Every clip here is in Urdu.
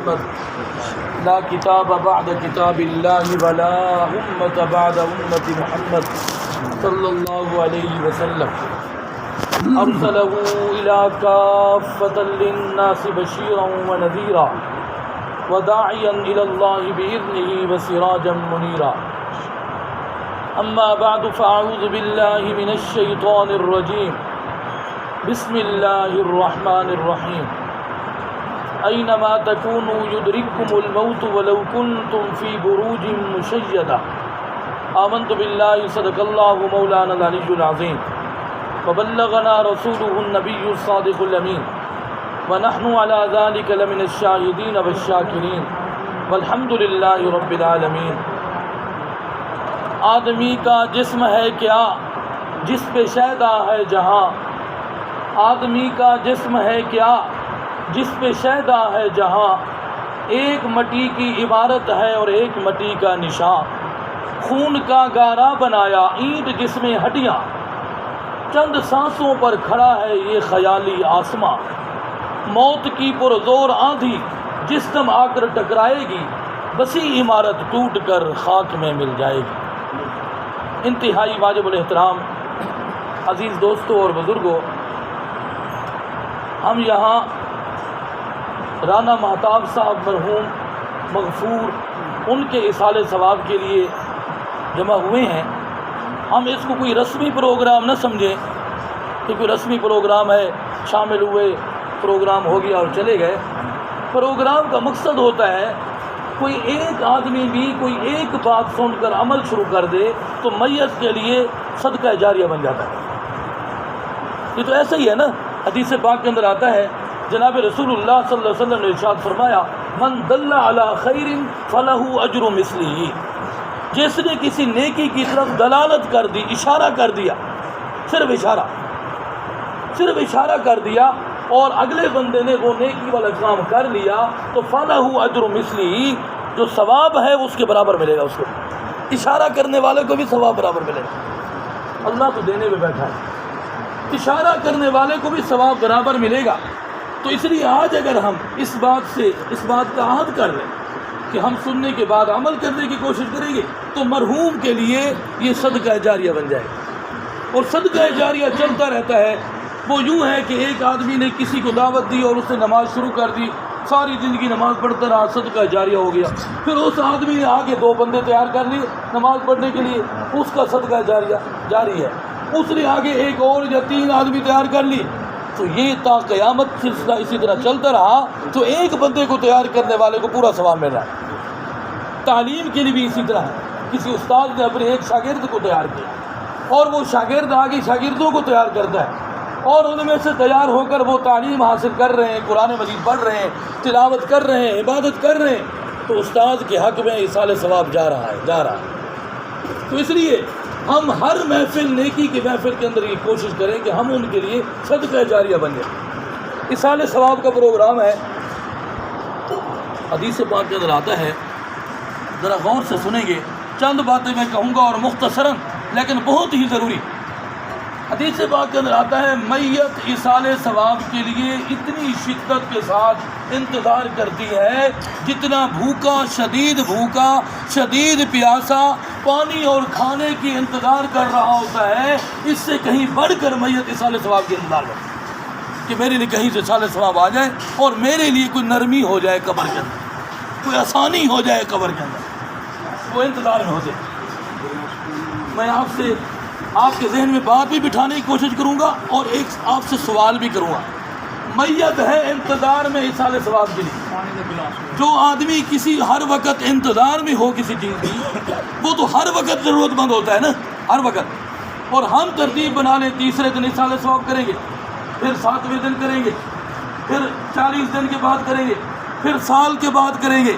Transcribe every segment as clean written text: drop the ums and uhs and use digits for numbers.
محمد لا کتاب بعد کتاب اللہ ولا امت بعد امت محمد صلی اللہ علیہ وسلم ارسلہ الی کافۃ للناس بشیرا ونذیرا وداعیا الی اللہ باذنہ وسراجا منیرا اما بعد فاعوذ باللہ من الشیطان الرجیم بسم اللہ الرحمن الرحیم اینما تکونوا یدرککم الموت ولو کنتم فی بروج مشیدہ آمنت باللہ صدق اللہ مولانا العلی العظیم وبلغنا رسولہ النبی الصادق الامین ونحن علی ذلک لمن الشاہدین والشاکرین والحمد للہ رب العالمین۔ آدمی کا جسم ہے کیا جس پہ شیدا ہے جہاں، آدمی کا جسم ہے کیا جس پہ شیدا ہے جہاں، ایک مٹی کی عبارت ہے اور ایک مٹی کا نشان، خون کا گارا بنایا اینٹ جس میں ہڈیاں، چند سانسوں پر کھڑا ہے یہ خیالی آسماں، موت کی پرزور آندھی جس دم آ کر ٹکرائے گی، وسیع عمارت ٹوٹ کر خاک میں مل جائے گی۔ انتہائی واجب الاحترام عزیز دوستوں اور بزرگوں، ہم یہاں رانا مہتاب صاحب مرحوم مغفور ان کے اصالِ ثواب کے لیے جمع ہوئے ہیں۔ ہم اس کو کوئی رسمی پروگرام نہ سمجھیں کہ کوئی رسمی پروگرام ہے، شامل ہوئے، پروگرام ہو گیا اور چلے گئے۔ پروگرام کا مقصد ہوتا ہے کوئی ایک آدمی بھی کوئی ایک بات سن کر عمل شروع کر دے تو میت کے لیے صدقہ جاریہ بن جاتا ہے۔ یہ تو ایسا ہی ہے نا، حدیث پاک کے اندر آتا ہے، جناب رسول اللہ صلی اللہ علیہ وسلم نے ارشاد فرمایا، من دل علی خیر فلہ اجر مثلہ، جس نے کسی نیکی کی طرف دلالت کر دی، اشارہ کر دیا، صرف اشارہ کر دیا اور اگلے بندے نے وہ نیکی والا کام کر لیا تو فلہ اجر مثلہ، جو ثواب ہے اس کے برابر ملے گا، اس کو اشارہ کرنے والے کو بھی ثواب برابر ملے گا۔ اللہ تو دینے میں بیٹھا ہے، اشارہ کرنے والے کو بھی ثواب برابر ملے گا۔ تو اس لیے آج اگر ہم اس بات کا عہد کر لیں کہ ہم سننے کے بعد عمل کرنے کی کوشش کریں گے تو مرحوم کے لیے یہ صدقہ جاریہ بن جائے گا۔ اور صدقہ جاریہ چلتا رہتا ہے، وہ یوں ہے کہ ایک آدمی نے کسی کو دعوت دی اور اس نے نماز شروع کر دی، ساری زندگی نماز پڑھتا رہا، صدقہ جاریہ ہو گیا۔ پھر اس آدمی نے آگے 2 بندے تیار کر لیے نماز پڑھنے کے لیے، اس کا صدقہ جاریہ جاری ہے۔ اس نے آگے 1 اور یا 3 آدمی تیار کر لی، تو یہ تا قیامت سلسلہ اسی طرح چلتا رہا تو ایک بندے کو تیار کرنے والے کو پورا ثواب مل رہا ہے۔ تعلیم کے لیے بھی اسی طرح ہے، کسی استاد نے اپنے ایک شاگرد کو تیار کیا اور وہ شاگرد آگے شاگردوں کو تیار کرتا ہے اور ان میں سے تیار ہو کر وہ تعلیم حاصل کر رہے ہیں، قرآن مجید پڑھ رہے ہیں، تلاوت کر رہے ہیں، عبادت کر رہے ہیں، تو استاد کے حق میں ایصال ثواب جا رہا ہے۔ تو اس لیے ہم ہر محفل، نیکی کی محفل کے اندر یہ کوشش کریں کہ ہم ان کے لیے صدقہ جاریہ بن جائیں۔ ایصال ثواب کا پروگرام ہے، حدیث پاک کے اندر آتا ہے، ذرا غور سے سنیں گے، چند باتیں میں کہوں گا اور مختصراً لیکن بہت ہی ضروری۔ حدیث پاک کے اندر آتا ہے، میت ایصال ثواب کے لیے اتنی شدت کے ساتھ انتظار کرتی ہے جتنا بھوکا، شدید پیاسا پانی اور کھانے کی انتظار کر رہا ہوتا ہے، اس سے کہیں بڑھ کر میت ایصال ثواب کی انتظار کرتی ہے کہ میرے لیے کہیں سے ایصال ثواب آ جائے اور میرے لیے کوئی نرمی ہو جائے قبر کے اندر، کوئی آسانی ہو جائے قبر کے اندر، وہ انتظار میں ہوتے۔ میں آپ کے ذہن میں بات بھی بٹھانے کی کوشش کروں گا اور ایک آپ سے سوال بھی کروں گا۔ میت ہے انتظار میں ایصال ثواب کے لیے، جو آدمی کسی ہر وقت انتظار میں ہو کسی چیز کی، وہ تو ہر وقت ضرورت مند ہوتا ہے نا، ہر وقت۔ اور ہم ترتیب بنا لیں، تیسرے دن ایصال ثواب کریں گے، پھر 7ویں دن کریں گے، پھر 40 دن کے بعد کریں گے، پھر سال کے بعد کریں گے،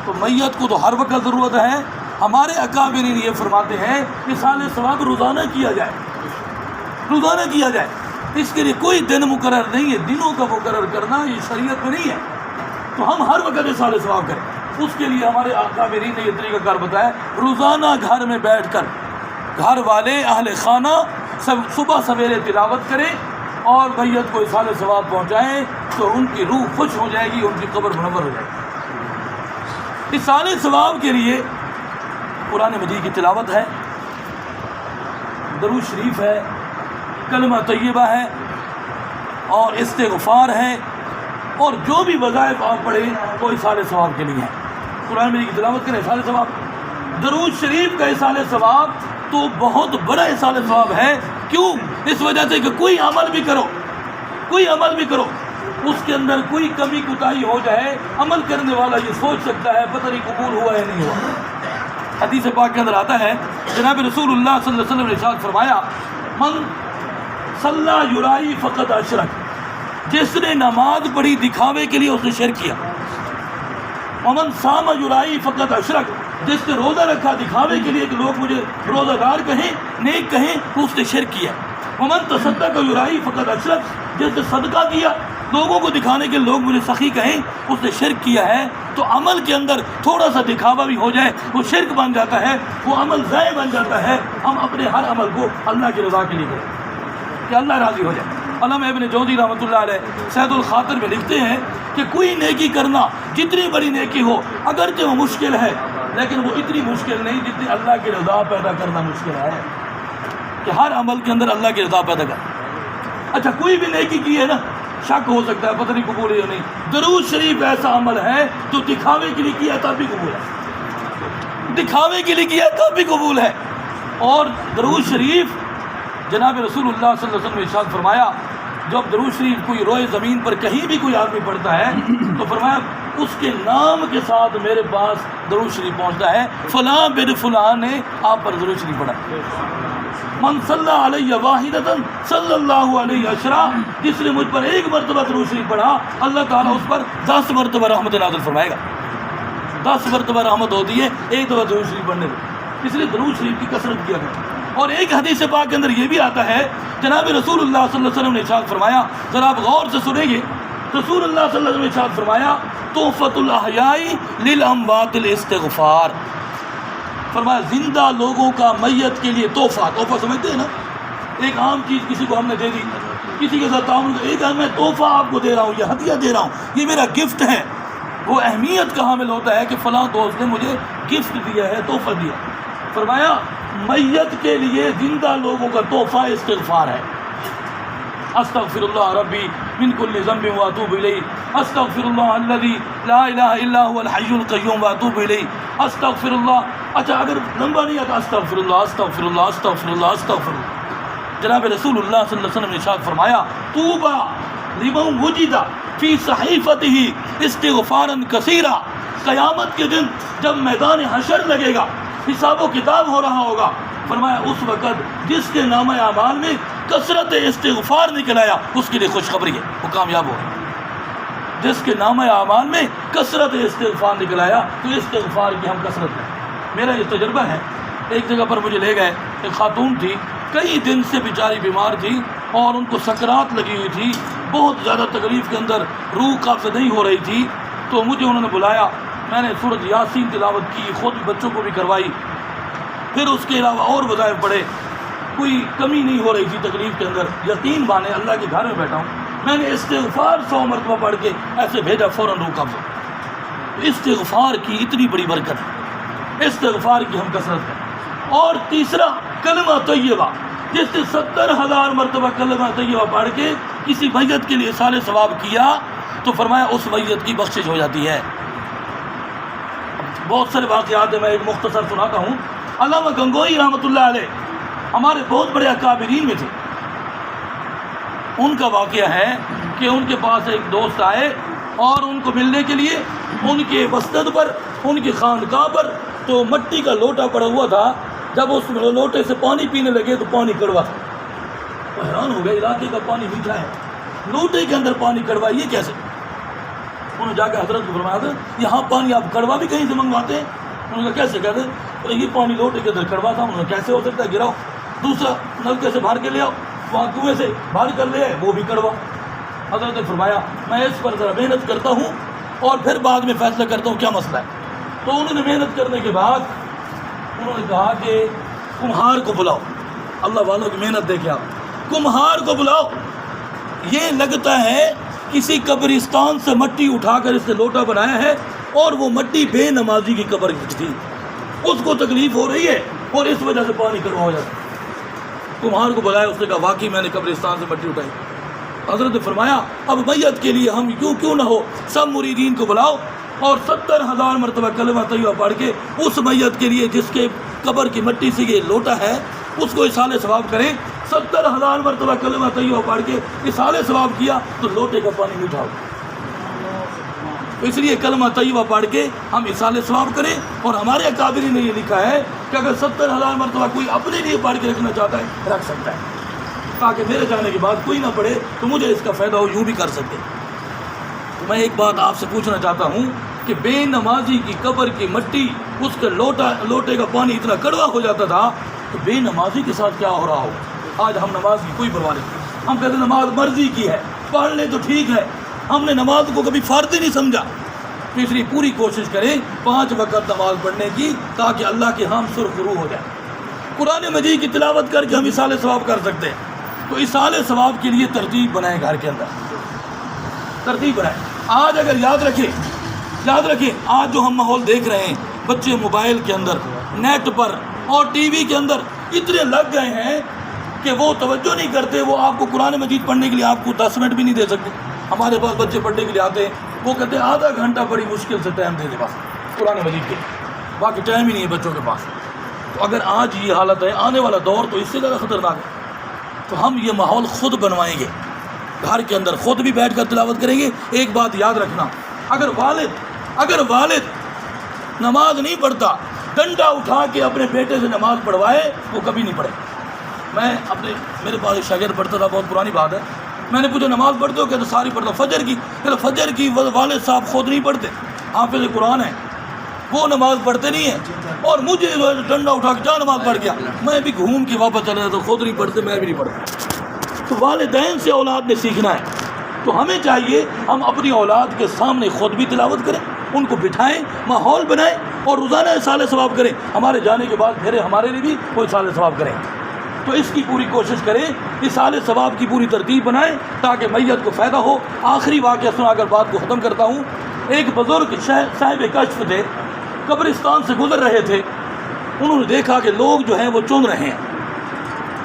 تو میت کو تو ہر وقت ضرورت ہے۔ ہمارے اکابرین یہ فرماتے ہیں کہ ایصال ثواب روزانہ کیا جائے، اس کے لیے کوئی دن مقرر نہیں ہے، دنوں کا مقرر کرنا یہ شریعت میں نہیں ہے، تو ہم ہر وقت ایصال ثواب کریں۔ اس کے لیے ہمارے اکابرین نے یہ طریقہ کار بتایا، روزانہ گھر میں بیٹھ کر گھر والے اہل خانہ سب صبح سویرے تلاوت کریں اور میت کو ایصال ثواب پہنچائیں تو ان کی روح خوش ہو جائے گی، ان کی قبر منور ہو جائے گی۔ ایصال ثواب کے لیے قرآن مجید کی تلاوت ہے، درود شریف ہے، کلمہ طیبہ ہے اور استغفار ہے، اور جو بھی وظائف آپ پڑھیں وہ ایصال ثواب کے لیے ہیں۔ قرآن مجید کی تلاوت کریں ایصال ثواب، درود شریف کا ایصال ثواب تو بہت بڑا ایصال ثواب ہے۔ کیوں؟ اس وجہ سے کہ کوئی عمل بھی کرو اس کے اندر کوئی کمی کوتاہی ہو جائے، عمل کرنے والا یہ سوچ سکتا ہے پتہ نہیں قبول ہوا یا نہیں ہوا۔ حدیث پاک کے اندر آتا ہے، جناب رسول اللہ صلی اللہ علیہ وسلم نے ارشاد فرمایا، من صلی یرائی فقد اشرک، جس نے نماز پڑھی دکھاوے کے لیے اس نے شرک کیا۔ ومن صام یرائی فقد اشرک، جس نے روزہ رکھا دکھاوے کے لیے کہ لوگ مجھے روزہ دار کہیں، نیک کہیں، تو اس نے شرک کیا۔ ومن تصدق یرائی فقد اشرک، جس نے صدقہ کیا لوگوں کو دکھانے کے لوگ مجھے سخی کہیں، اس نے شرک کیا ہے۔ تو عمل کے اندر تھوڑا سا دکھاوا بھی ہو جائے وہ شرک بن جاتا ہے، وہ عمل ضائع بن جاتا ہے۔ ہم اپنے ہر عمل کو اللہ کی رضا کے لیے کریں کہ اللہ راضی ہو جائے۔ علامہ ابن جوزی رحمۃ اللہ علیہ سید الخاطر میں لکھتے ہیں کہ کوئی نیکی کرنا جتنی بڑی نیکی ہو اگرچہ وہ مشکل ہے، لیکن وہ اتنی مشکل نہیں جتنی اللہ کی رضا پیدا کرنا مشکل ہے، کہ ہر عمل کے اندر اللہ کی رضا پیدا کر۔ اچھا کوئی بھی نیکی کی ہے نا، شک ہو سکتا ہے پتہ نہیں قبول ہے یا نہیں۔ درود شریف ایسا عمل ہے جو دکھاوے کے لیے کیا تب بھی قبول ہے، دکھاوے کے لیے کیا تب بھی قبول ہے۔ اور درود شریف جناب رسول اللہ صلی اللہ علیہ وسلم نے ارشاد فرمایا، جب درود شریف کوئی روئے زمین پر کہیں بھی کوئی آدمی پڑھتا ہے تو فرمایا اس کے نام کے ساتھ میرے پاس درود شریف پہنچتا ہے، فلاں بن فلاں نے آپ پر درود شریف پڑھا۔ من صلی علیہ واحدۃ صلی اللہ علیہ عشرہ، جس نے مجھ پر ایک مرتبہ درود شریف پڑھا اللہ تعالیٰ اس پر 10 مرتبہ رحمت نازل فرمائے گا۔ 10 مرتبہ رحمت ہوتی ہے ایک دفعہ درود شریف پڑھنے سے، اس لیے درود شریف کی کثرت کیا کریں۔ اور ایک حدیث پاک کے اندر یہ بھی آتا ہے، جناب رسول اللہ صلی اللہ علیہ وسلم نے ارشاد فرمایا، ذرا آپ غور سے سنیں گے، رسول اللہ صلی اللہ علیہ وسلم نے ارشاد فرمایا، تحفۃ الاحیاء للاموات الاستغفار، فرمایا زندہ لوگوں کا میت کے لیے تحفہ سمجھتے ہیں نا، ایک عام چیز کسی کو ہم نے دے دی، کسی کے ساتھ تعاون، ایک میں تحفہ آپ کو دے رہا ہوں، یہ ہدیہ دے رہا ہوں، یہ میرا گفٹ ہے، وہ اہمیت کا حامل ہوتا ہے کہ فلاں دوست نے مجھے گفٹ دیا ہے، تحفہ دیا۔ فرمایا میت کے لیے زندہ لوگوں کا تحفہ استغفار ہے۔ استغفر اللہ ربی من کل ذنب واتوب الیہ، استغفر اللہ الذی لا الہ الا هو الحی القیوم واتوب الیہ، استغفر اللہ۔ اچھا اگر لمبا نہیں آتا، استغفر اللہ استغفر اللہ استغفر اللہ استغفر اللہ۔ جناب رسول اللہ صلی اللہ علیہ وسلم نے ارشاد فرمایا، طوبی لمن وجد فی صحیفته استغفارا کثیرا، قیامت کے دن جب میدان حشر لگے گا، حساب و کتاب ہو رہا ہوگا، فرمایا اس وقت جس کے نام اعمال میں کثرت استغفار نکل آیا اس کے لیے خوشخبری ہے، وہ کامیاب ہو۔ جس کے نام اعمال میں کثرت استغفار نکل آیا تو استغفار کی ہم کثرت لیں۔ میرا یہ تجربہ ہے، ایک جگہ پر مجھے لے گئے، ایک خاتون تھی، کئی دن سے بیچاری بیمار تھی اور ان کو سکرات لگی ہوئی تھی، بہت زیادہ تکلیف کے اندر، روح قابض نہیں ہو رہی تھی، تو مجھے انہوں نے بلایا، میں نے سورۃ یاسین تلاوت کی، خود بچوں کو بھی کروائی، پھر اس کے علاوہ اور وظائف پڑھے، کوئی کمی نہیں ہو رہی تھی تکلیف کے اندر۔ یقین مانے اللہ کے گھر میں بیٹھا ہوں، میں نے استغفار 100 مرتبہ پڑھ کے ایسے بھیجا، فوراً روح قبض۔ استغفار کی اتنی بڑی برکت ہے، استغفار کی ہم کثرت ہے۔ اور تیسرا کلمہ طیبہ، جس نے 70,000 مرتبہ کلمہ طیبہ پڑھ کے کسی میت کے لیے ایصال ثواب کیا تو فرمایا اس میت کی بخشش ہو جاتی ہے۔ بہت سارے واقعات ہیں، میں ایک مختصر سناتا ہوں۔ علامہ گنگوئی رحمۃ اللہ علیہ ہمارے بہت بڑے اکابرین میں تھے، ان کا واقعہ ہے کہ ان کے پاس ایک دوست آئے اور ان کو ملنے کے لیے ان کے مسند پر، ان کی خانقاہ پر تو مٹی کا لوٹا پڑا ہوا تھا، جب اس لوٹے سے پانی پینے لگے تو پانی کڑوا تھا۔ وہ حیران ہو گئے، علاقے کا پانی میٹھا ہے، لوٹے کے اندر پانی کڑوا، یہ کیسے؟ انہوں نے جا کے حضرت کو فرمایا تھا یہاں پانی آپ کڑوا بھی کہیں سے منگواتے ہیں؟ انہوں نے کہا کیسے؟ کہتے ہیں یہ پانی لوٹے کے اندر کڑوا تھا۔ انہوں نے کیسے ہو سکتا ہے؟ گراؤ، دوسرا نلکے سے بھر کے لے آؤ، وہاں کنویں سے بھر کر لے آئے، وہ بھی کڑوا۔ حضرت نے فرمایا میں اس پر ذرا محنت کرتا ہوں اور پھر بعد میں فیصلہ کرتا ہوں کیا مسئلہ ہے۔ تو انہوں نے محنت کرنے کے بعد انہوں نے کہا کہ کمہار کو بلاؤ، اللہ والوں کی محنت دیکھے آپ، کمہار کو بلاؤ، یہ لگتا ہے کسی قبرستان سے مٹی اٹھا کر اس نے لوٹا بنایا ہے اور وہ مٹی بے نمازی کی قبر کی تھی، اس کو تکلیف ہو رہی ہے اور اس وجہ سے پانی کڑوا ہو جاتا ہے۔ کمہار کو بلایا، اس نے کہا واقعی میں نے قبرستان سے مٹی اٹھائی۔ حضرت نے فرمایا اب میت کے لیے ہم کیوں نہ ہو سب مریدین کو بلاؤ اور 70,000 مرتبہ کلمہ طیبہ پڑھ کے اس میت کے لیے جس کے قبر کی مٹی سے یہ لوٹا ہے اس کو اصالِ ثواب کریں۔ 70,000 مرتبہ کلمہ طیبہ پڑھ کے اصالِ ثواب کیا تو لوٹے کا پانی میٹھا ہو۔ اس لیے کلمہ طیبہ پڑھ کے ہم اصالِ ثواب کریں، اور ہمارے اکابرین نے یہ لکھا ہے کہ اگر 70,000 مرتبہ کوئی اپنے لیے پڑھ کے رکھنا چاہتا ہے رکھ سکتا ہے، تاکہ میرے جانے کے بعد کوئی نہ پڑھے تو مجھے اس کا فائدہ ہو، یوں بھی کر سکتے۔ تو میں ایک بات آپ سے پوچھنا چاہتا ہوں کہ بے نمازی کی قبر کی مٹی اس کے لوٹے کا پانی اتنا کڑوا ہو جاتا تھا، تو بے نمازی کے ساتھ کیا ہو رہا ہو؟ آج ہم نماز کی کوئی پرواہ نہیں، ہم کہتے ہیں نماز مرضی کی ہے، پڑھ لیں تو ٹھیک ہے، ہم نے نماز کو کبھی فرض ہی نہیں سمجھا۔ تو اس لیے پوری کوشش کریں 5 وقت نماز پڑھنے کی، تاکہ اللہ کے ہم سرخرو ہو جائے۔ قرآن مجید کی تلاوت کر کے ہم اصالِ ثواب کر سکتے ہیں، تو اصالِ ثواب کے لیے ترتیب بنائیں، گھر کے اندر ترتیب بنائیں۔ آج اگر یاد رکھیں آج جو ہم ماحول دیکھ رہے ہیں، بچے موبائل کے اندر، نیٹ پر اور ٹی وی کے اندر اتنے لگ گئے ہیں کہ وہ توجہ نہیں کرتے، وہ آپ کو قرآن مجید پڑھنے کے لیے آپ کو 10 منٹ بھی نہیں دے سکتے۔ ہمارے پاس بچے پڑھنے کے لیے آتے ہیں، وہ کہتے ہیں آدھا گھنٹہ بڑی مشکل سے ٹائم دے دے بس قرآن مجید کے، باقی ٹائم ہی نہیں ہے بچوں کے پاس۔ تو اگر آج یہ حالت ہے، آنے والا دور تو اس سے زیادہ خطرناک ہے۔ تو ہم یہ ماحول خود بنوائیں گے، گھر کے اندر خود بھی بیٹھ کر تلاوت کریں گے۔ ایک بات یاد رکھنا، اگر والد نماز نہیں پڑھتا، ڈنڈا اٹھا کے اپنے بیٹے سے نماز پڑھوائے، وہ کبھی نہیں پڑھے۔ میرے پاس ایک شاگرد پڑھتا تھا، بہت پرانی بات ہے، میں نے پوچھا نماز پڑھتے ہو؟ کہتے ساری پڑھتا ہوں۔ فجر کی والد صاحب خود نہیں پڑھتے، حافظ قرآن ہے، وہ نماز پڑھتے نہیں ہیں، اور مجھے ڈنڈا اٹھا کے جا نماز پڑھ گیا، میں بھی گھوم کے واپس چلا جاتا، خود نہیں پڑھتے، میں بھی نہیں پڑھتا۔ تو والدین سے اولاد نے سیکھنا ہے، تو ہمیں چاہیے ہم اپنی اولاد کے سامنے خود بھی تلاوت کریں، ان کو بٹھائیں، ماحول بنائیں اور روزانہ اصالِ ثواب کریں۔ ہمارے جانے کے بعد پھر ہمارے لیے بھی کوئی اصالِ ثواب کریں، تو اس کی پوری کوشش کریں، اصالِ ثواب کی پوری ترتیب بنائیں تاکہ میت کو فائدہ ہو۔ آخری واقعہ سنا کر بات کو ختم کرتا ہوں۔ ایک بزرگ صاحب کشف تھے، قبرستان سے گزر رہے تھے، انہوں نے دیکھا کہ لوگ جو ہیں وہ چن رہے ہیں،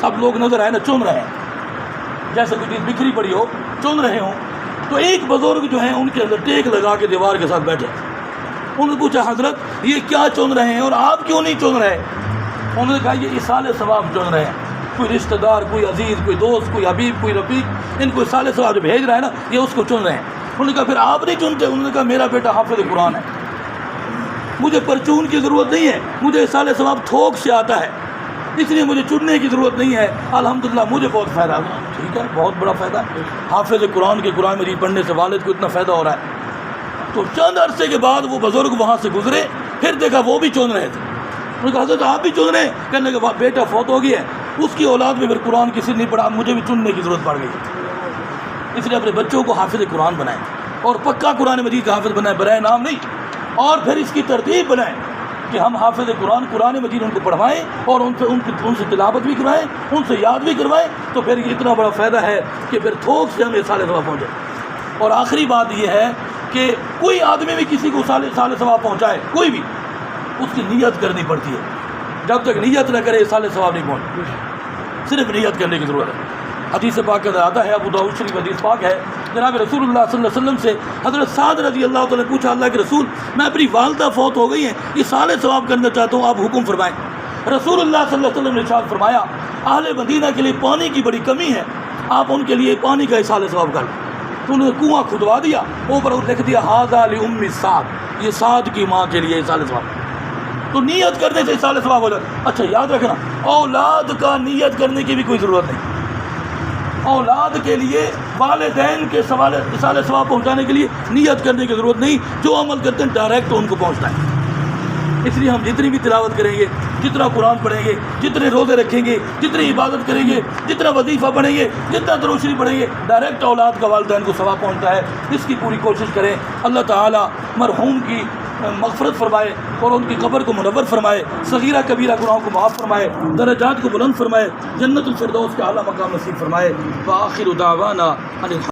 سب لوگ نظر آئے نا، چن رہے ہیں، جیسے کوئی چیز بکھری پڑی ہو، چن رہے ہوں۔ تو ایک بزرگ جو ہیں ان کے اندر ٹیک لگا کے دیوار کے ساتھ بیٹھے، انہوں نے پوچھا حضرت یہ کیا چن رہے ہیں اور آپ کیوں نہیں چن رہے؟ انہوں نے کہا یہ اصالِ ثواب چن رہے ہیں، کوئی رشتہ دار، کوئی عزیز، کوئی دوست، کوئی حبیب، کوئی رفیق، ان کو اصالِ ثواب جو بھیج رہا ہے نا، یہ اس کو چن رہے ہیں۔ انہوں نے کہا پھر آپ نہیں چنتے؟ انہوں نے کہا میرا بیٹا حافظ قرآن ہے، مجھے پرچون کی ضرورت نہیں ہے، مجھے اصالِ ثواب تھوک سے آتا ہے، اس لیے مجھے چننے کی ضرورت نہیں ہے، الحمدللہ مجھے بہت فائدہ ہے۔ ٹھیک ہے، بہت بڑا فائدہ ہے، حافظ قرآن کے قرآن مجید پڑھنے سے والد کو اتنا فائدہ ہو رہا ہے۔ تو چند عرصے کے بعد وہ بزرگ وہاں سے گزرے، پھر دیکھا وہ بھی چن رہے تھے۔ انہوں نے کہا حضرت آپ بھی چن رہے ہیں؟ کہنے لگے بیٹا فوت ہو گیا ہے، اس کی اولاد میں پھر قرآن کسی نے نہیں پڑھا، مجھے بھی چننے کی ضرورت پڑ گئی، اس لیے اپنے بچوں کو حافظ قرآن بنائیں اور پکا قرآن مجید کا حافظ بنائیں، برائے نام نہیں، اور پھر اس کی ترتیب بنائیں کہ ہم حافظ قرآن مجید ان کو پڑھوائیں اور ان سے تلاوت بھی کروائیں، ان سے یاد بھی کروائیں، تو پھر یہ اتنا بڑا فائدہ ہے کہ پھر تھوک سے ہم اصالِ ثواب پہنچے۔ اور آخری بات یہ ہے کہ کوئی آدمی بھی کسی کو اصالِ ثواب پہنچائے، کوئی بھی، اس کی نیت کرنی پڑتی ہے، جب تک نیت نہ کرے اصالِ ثواب نہیں پہنچے، صرف نیت کرنے کی ضرورت ہے۔ حدیث پاک کا آتا ہے، ابو داؤد شریف حدیث پاک ہے، جناب رسول اللہ صلی اللہ علیہ وسلم سے حضرت سعد رضی اللہ تعالیٰ نے پوچھا اللہ کے رسول میں اپنی والدہ فوت ہو گئی ہیں، اصالِ ثواب کرنا چاہتا ہوں، آپ حکم فرمائیں۔ رسول اللہ صلی اللہ علیہ وسلم نے ارشاد فرمایا اہل مدینہ کے لیے پانی کی بڑی کمی ہے، آپ ان کے لیے پانی کا اصالِ ثواب کر لیں۔ تو انہوں نے کنواں کھدوا دیا، اوپر لکھ دیا ھذا لأم سعد، یہ سعد کی ماں کے لیے اصالِ ثواب۔ تو نیت کرنے سے اصالِ ثواب ہو جاتا ہے۔ اچھا یاد رکھنا، اولاد کا نیت کرنے کی بھی کوئی ضرورت نہیں، اولاد کے لیے والدین کے اصالِ ثواب پہنچانے کے لیے نیت کرنے کی ضرورت نہیں، جو عمل کرتے ہیں ڈائریکٹ تو ان کو پہنچتا ہے۔ اس لیے ہم جتنی بھی تلاوت کریں گے، جتنا قرآن پڑھیں گے، جتنے روزے رکھیں گے، جتنی عبادت کریں گے، جتنا وظیفہ پڑھیں گے، جتنا درود شریف پڑھیں گے، ڈائریکٹ اولاد کا والدین کو ثواب پہنچتا ہے۔ اس کی پوری کوشش کریں، اللہ تعالیٰ مرحوم کی مغفرت فرمائے اور ان کی قبر کو منور فرمائے، صغیرہ کبیرہ گناہوں کو معاف فرمائے، درجات کو بلند فرمائے، جنت الفردوس کے اعلیٰ مقام نصیب فرمائے۔ وآخر دعوانا